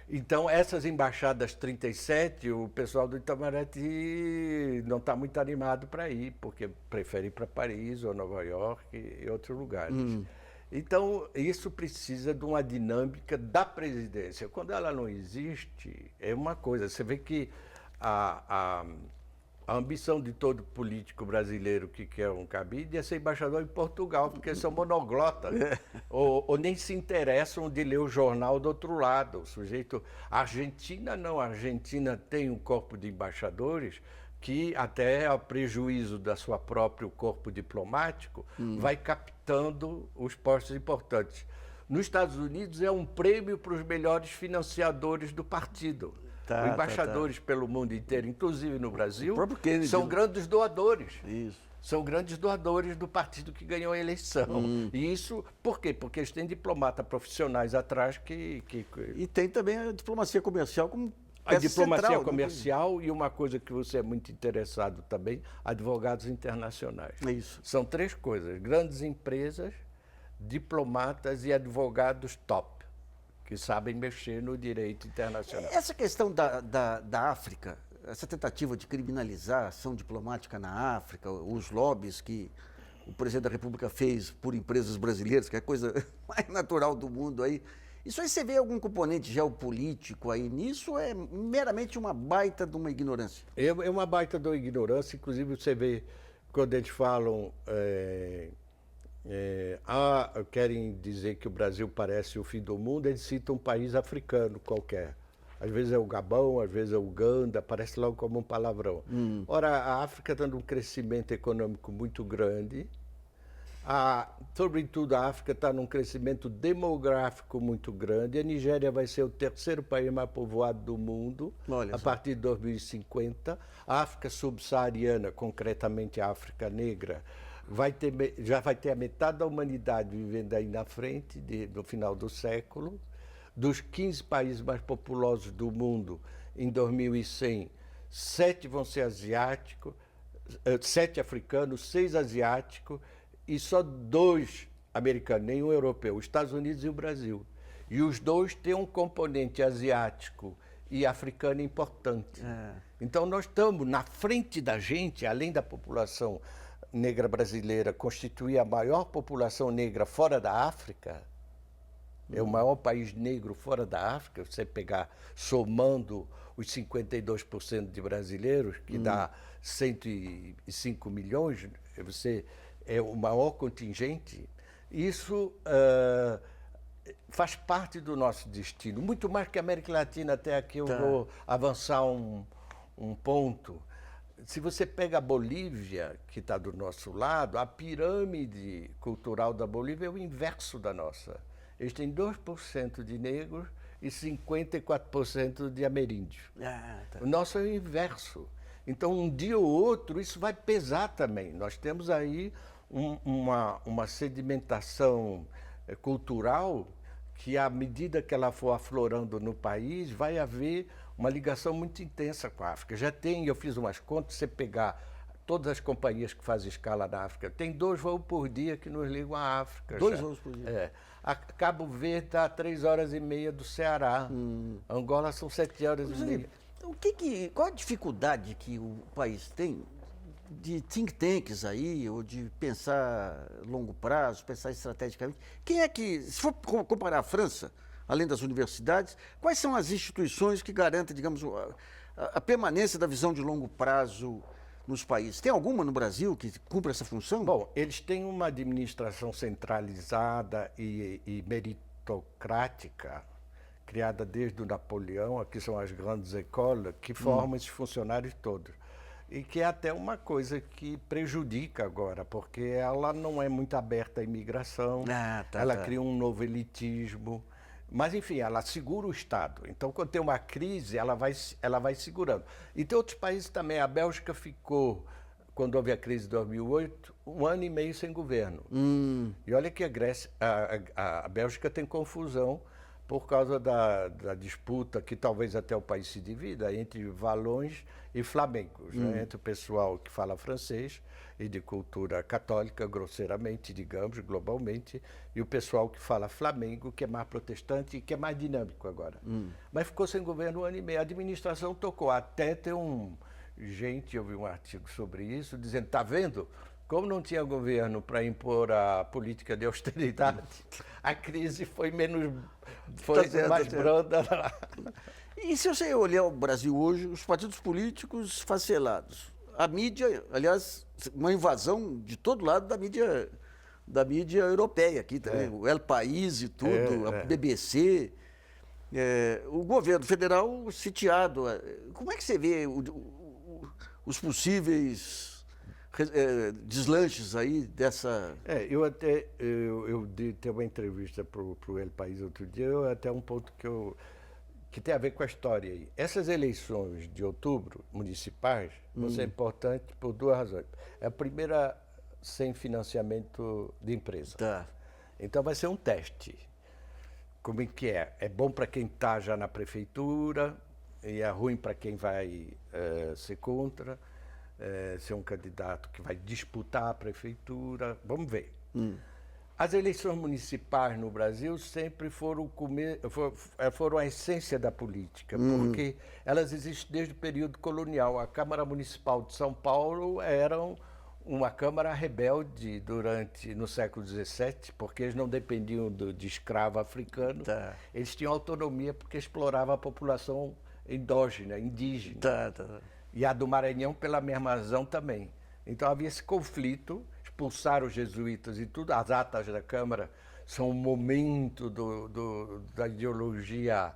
Então, essas embaixadas 37, o pessoal do Itamaraty não está muito animado para ir, porque prefere ir para Paris ou Nova York e outros lugares. Então, isso precisa de uma dinâmica da presidência. Quando ela não existe, é uma coisa. Você vê que a ambição de todo político brasileiro que quer um cabide é ser embaixador em Portugal, porque eles são monoglotas, ou nem se interessam de ler o jornal do outro lado. O sujeito... A Argentina não. A Argentina tem um corpo de embaixadores que, até a prejuízo da sua próprio corpo diplomático, vai captando os postos importantes. Nos Estados Unidos é um prêmio para os melhores financiadores do partido. Os embaixadores pelo mundo inteiro, inclusive no Brasil, são grandes doadores. Isso. São grandes doadores do partido que ganhou a eleição. E isso, por quê? Porque eles têm diplomatas profissionais atrás que... E tem também a diplomacia comercial como a diplomacia central, comercial e uma coisa que você é muito interessado também, advogados internacionais. É isso. São 3 coisas: grandes empresas, diplomatas e advogados top, que sabem mexer no direito internacional. Essa questão da África, essa tentativa de criminalizar a ação diplomática na África, os lobbies que o presidente da República fez por empresas brasileiras, que é a coisa mais natural do mundo aí, isso aí você vê algum componente geopolítico aí nisso, ou é meramente uma baita de uma ignorância? É uma baita de uma ignorância, inclusive você vê, quando eles falam, querem dizer que o Brasil parece o fim do mundo, eles citam um país africano qualquer. Às vezes é o Gabão, às vezes é o Uganda, parece logo como um palavrão. Ora, a África está num crescimento econômico muito grande, sobretudo a África está num crescimento demográfico muito grande. A Nigéria vai ser o 3º país mais povoado do mundo a partir de 2050. A África subsaariana, concretamente a África Negra, já vai ter a metade da humanidade vivendo aí na frente, no final do século. Dos 15 países mais populosos do mundo, em 2100, 7 vão ser asiáticos, 7 africanos, 6 asiáticos, e só 2 americanos, nenhum europeu, os Estados Unidos e o Brasil. E os 2 têm um componente asiático e africano importante. Então nós estamos na frente da gente, além da população negra brasileira constituir a maior população negra fora da África, é o maior país negro fora da África, você pegar, somando os 52% de brasileiros, que dá 105 milhões, você é o maior contingente. Isso faz parte do nosso destino, muito mais que a América Latina. Até aqui eu vou avançar um ponto. se você pega a Bolívia, que está do nosso lado, a pirâmide cultural da Bolívia é o inverso da nossa. Eles têm 2% de negros e 54% de ameríndios. Tá. O nosso é o inverso. Então, um dia ou outro, isso vai pesar também. Nós temos aí uma sedimentação cultural que, à medida que ela for aflorando no país, vai haver uma ligação muito intensa com a África. Já tem, eu fiz umas contas, você pegar todas as companhias que fazem escala na África, tem 2 voos por dia que nos ligam à África. 2 voos por dia? É. A Cabo Verde está a 3h30 do Ceará. Angola são 7h30. Então, qual a dificuldade que o país tem de think tanks aí, ou de pensar longo prazo, pensar estrategicamente? Quem é que, se for comparar a França, além das universidades, quais são as instituições que garantem, digamos, a permanência da visão de longo prazo nos países? Tem alguma no Brasil que cumpra essa função? Bom, eles têm uma administração centralizada e meritocrática, criada desde o Napoleão, aqui são as grandes écoles, que formam esses funcionários todos. E que é até uma coisa que prejudica agora, porque ela não é muito aberta à imigração, ela cria um novo elitismo. Mas, enfim, ela segura o Estado. Então, quando tem uma crise, ela vai segurando. E tem outros países também. A Bélgica ficou, quando houve a crise de 2008, 1 ano e meio sem governo. E olha que a Bélgica tem confusão por causa da disputa, que talvez até o país se divida, entre valões e flamengos, né? Entre o pessoal que fala francês e de cultura católica, grosseiramente, digamos, globalmente, e o pessoal que fala flamengo, que é mais protestante e que é mais dinâmico agora. Mas ficou sem governo 1 ano e meio. A administração tocou. Até tem gente, eu vi um artigo sobre isso, dizendo, está vendo? Como não tinha governo para impor a política de austeridade, a crise foi mais branda lá. E se você olhar o Brasil hoje, os partidos políticos esfacelados, a mídia, aliás, uma invasão de todo lado da mídia europeia aqui também, o El País e tudo, a BBC, o governo federal sitiado. Como é que você vê os possíveis deslanches aí dessa... Eu dei uma entrevista para o El País outro dia, até um ponto que tem a ver com a história aí. Essas eleições de outubro, municipais, vão ser importantes por 2 razões. É a primeira sem financiamento de empresa. Tá. Então vai ser um teste. Como é que é? É bom para quem está já na prefeitura e é ruim para quem vai ser contra, ser um candidato que vai disputar a prefeitura. Vamos ver. As eleições municipais no Brasil sempre foram a essência da política, porque elas existem desde o período colonial. A Câmara Municipal de São Paulo era uma Câmara rebelde no século XVII, porque eles não dependiam de escravo africano. Tá. Eles tinham autonomia porque exploravam a população endógena, indígena. E a do Maranhão pela mesma razão também. Então havia esse conflito, expulsaram os jesuítas e tudo. As atas da Câmara são um momento da ideologia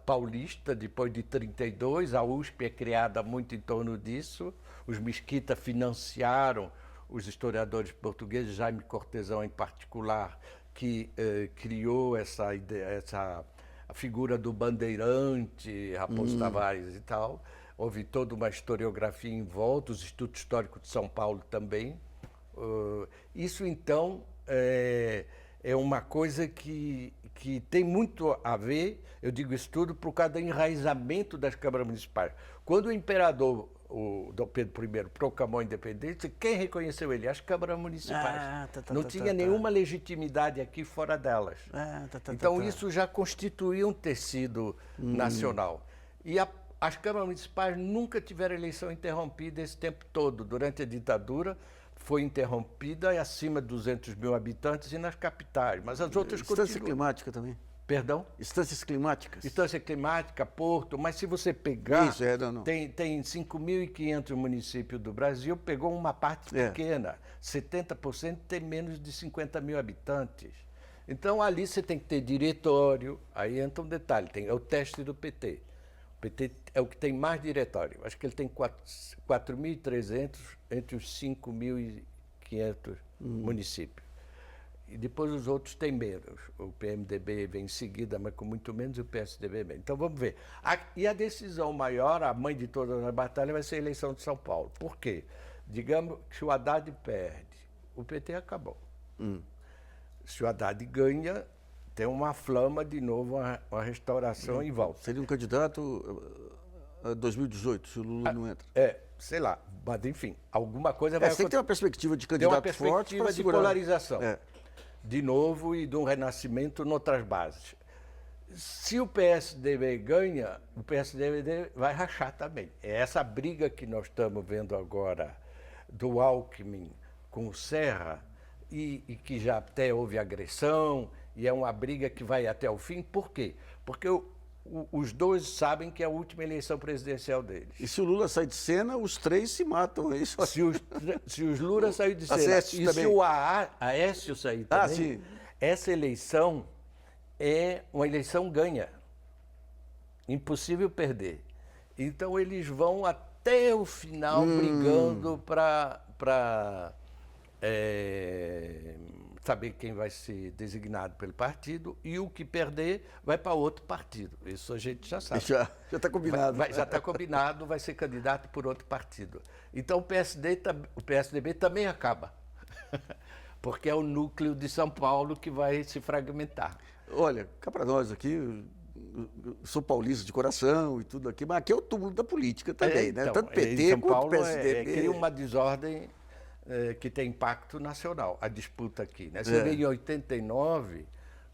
paulista, depois de 1932. A USP é criada muito em torno disso. Os Mesquita financiaram os historiadores portugueses, Jaime Cortesão em particular, que criou essa ideia, a figura do bandeirante, Raposo Tavares e tal. Houve toda uma historiografia em volta, os Institutos Históricos de São Paulo também. Isso, então, é uma coisa que tem muito a ver, eu digo isso tudo, por causa do enraizamento das câmaras municipais. Quando o imperador, o Dom Pedro I, proclamou a independência, quem reconheceu ele? As câmaras municipais. Não tinha nenhuma legitimidade aqui fora delas. Então, isso já constituía um tecido nacional. E as câmaras municipais nunca tiveram eleição interrompida esse tempo todo. Durante a ditadura, foi interrompida acima de 200 mil habitantes e nas capitais. Mas as outras Instância climática também. Perdão? Instâncias climáticas. Instância climática, Porto, mas se você pegar... Isso, não. Tem 5.500 municípios do Brasil, pegou uma parte pequena. 70% tem menos de 50 mil habitantes. Então, ali você tem que ter diretório. Aí entra um detalhe, é o teste do PT. O PT é o que tem mais diretório. Acho que ele tem 4.300 entre os 5.500 municípios. E depois os outros têm menos. O PMDB vem em seguida, mas com muito menos, e o PSDB menos. Então vamos ver. E a decisão maior, a mãe de todas as batalhas, vai ser a eleição de São Paulo. Por quê? Digamos que o Haddad perde, o PT acabou. Se o Haddad ganha, tem uma flama de novo, uma restauração e volta. Seria um candidato a 2018, se o Lula não entra. Sei lá, mas enfim, alguma coisa vai Você tem que ter uma perspectiva de candidato forte para Tem uma perspectiva de segurar. polarização. De novo, e de um renascimento noutras bases. Se o PSDB ganha, o PSDB vai rachar também. É essa briga que nós estamos vendo agora do Alckmin com o Serra, e que já até houve agressão, e é uma briga que vai até o fim. Por quê? Porque os dois sabem que é a última eleição presidencial deles. E se o Lula sair de cena, os três se matam. É isso? Se os Lula sair de cena Aécio e também. se o Aécio sair também, sim. Essa eleição é uma eleição ganha. Impossível perder. Então eles vão até o final brigando para saber quem vai ser designado pelo partido, e o que perder vai para outro partido. Isso a gente já sabe. Já está combinado. Já está combinado, vai ser candidato por outro partido. Então o PSDB também acaba, porque é o núcleo de São Paulo que vai se fragmentar. Olha, cá para nós aqui, eu sou paulista de coração e tudo aqui, mas aqui é o túmulo da política também, né? Então, Tanto PT em São quanto Paulo PSDB. cria uma desordem que tem impacto nacional, a disputa aqui. Né? Você vê em 89,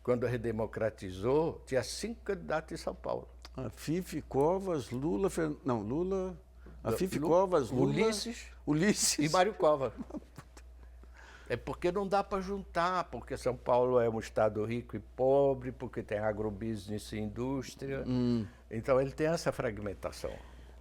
quando redemocratizou, tinha 5 candidatos em São Paulo. A Fife, Covas, Lula, Lula, a Fife, Covas, Lula, Ulisses e Mário Covas. É porque não dá para juntar, porque São Paulo é um estado rico e pobre, porque tem agrobusiness e indústria. Então ele tem essa fragmentação.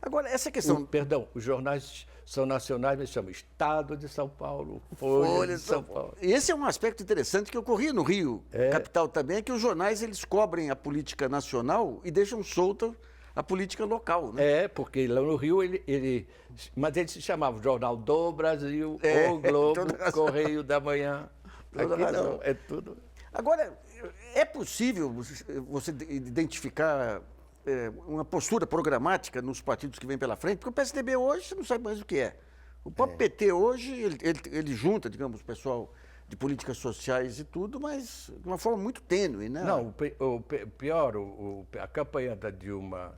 Agora, essa questão... Perdão, os jornais são nacionais, mas chamam Estado de São Paulo, Folha de São Paulo. Esse é um aspecto interessante que ocorria no Rio, capital também, é que os jornais eles cobrem a política nacional e deixam solta a política local, né? Porque lá no Rio mas ele se chamava Jornal do Brasil, O Globo, Correio da Manhã. Toda Aqui razão. não, é tudo. Agora, é possível você identificar uma postura programática nos partidos que vêm pela frente? Porque o PSDB hoje você não sabe mais o que é. O próprio PT hoje, ele junta, digamos, o pessoal de políticas sociais e tudo, mas de uma forma muito tênue, né? Não, o pior, a campanha da Dilma,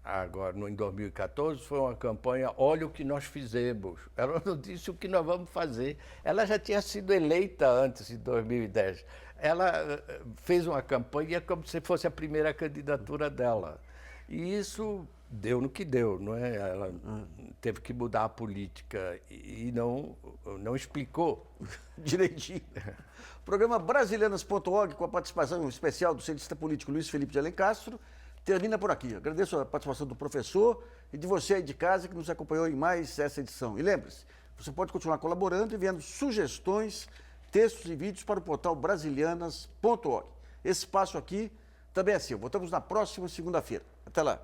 agora em 2014, foi uma campanha, olha o que nós fizemos. Ela não disse o que nós vamos fazer. Ela já tinha sido eleita antes, em 2010. Ela fez uma campanha como se fosse a primeira candidatura dela. E isso deu no que deu, não é? Ela teve que mudar a política e não explicou direitinho. O programa Brasilianas.org, com a participação especial do cientista político Luiz Felipe de Alencastro, termina por aqui. Agradeço a participação do professor e de você aí de casa que nos acompanhou em mais essa edição. E lembre-se, você pode continuar colaborando e enviando sugestões, textos e vídeos para o portal Brasilianas.org. Esse espaço aqui também é seu. Voltamos na próxima segunda-feira. Até lá.